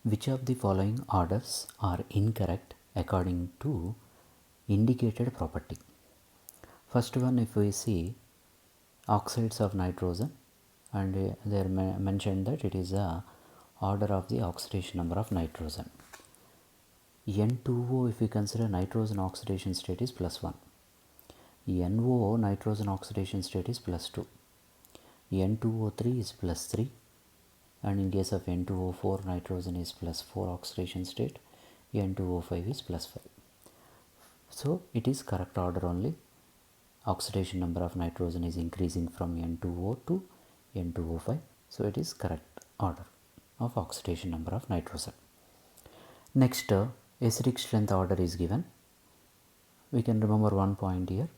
Which of the following orders are incorrect according to indicated property? First one, if we see oxides of nitrogen, and they are mentioned that it is a order of the oxidation number of nitrogen. N2O, if we consider nitrogen oxidation state, is +1. NO nitrogen oxidation state is +2. N2O3 is +3, and in case of N2O4 nitrogen is +4 oxidation state, N2O5 is +5. So it is correct order only. Oxidation number of nitrogen is increasing from N2O to N2O5, so it is correct order of oxidation number of nitrogen. Next, acidic strength order is given. We can remember one point here.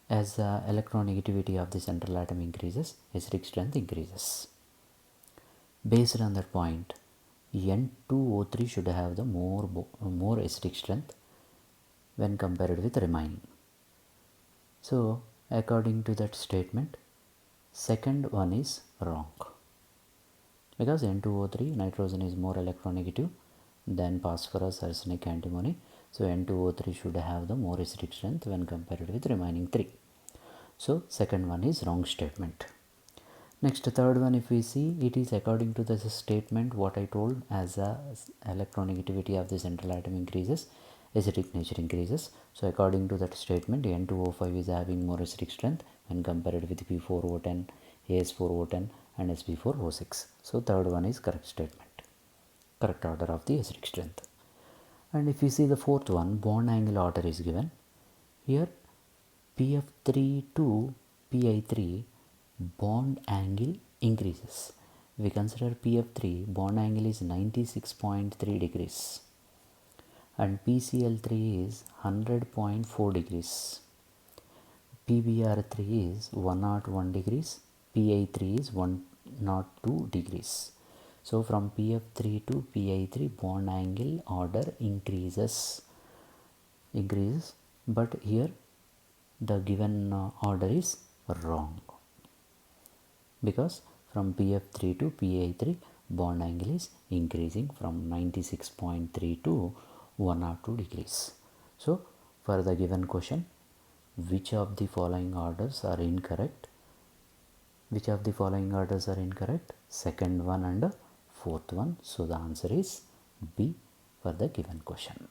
As the electronegativity of the central atom increases, acidic strength increases. Based on that point, N2O3 should have the more acidic strength when compared with remaining. So according to that statement, second one is wrong, because N2O3 nitrogen is more electronegative than phosphorus, arsenic, antimony. So N2O3 should have the more acidic strength when compared with remaining 3. So second one is wrong statement. Next, third one, if we see, it is according to the statement what I told, as the electronegativity of the central atom increases, acidic nature increases. So according to that statement, N2O5 is having more acidic strength when compared with P4O10, AS4O10 and Sp4O6. So third one is correct statement, correct order of the acidic strength. And if you see the fourth one, bond angle order is given. Here PF3 to PI3 bond angle increases. We consider PF3 bond angle is 96.3 degrees and PCl3 is 100.4 degrees. PBr3 is 101 degrees, PI3 is 102 degrees. So from PF3 to PI3 bond angle order increases, but here the given order is wrong, because from PF3 to PI3 bond angle is increasing from 96.3 to 102 degrees. So for the given question, which of the following orders are incorrect? Which of the following orders are incorrect? Second one and fourth one. So the answer is B for the given question.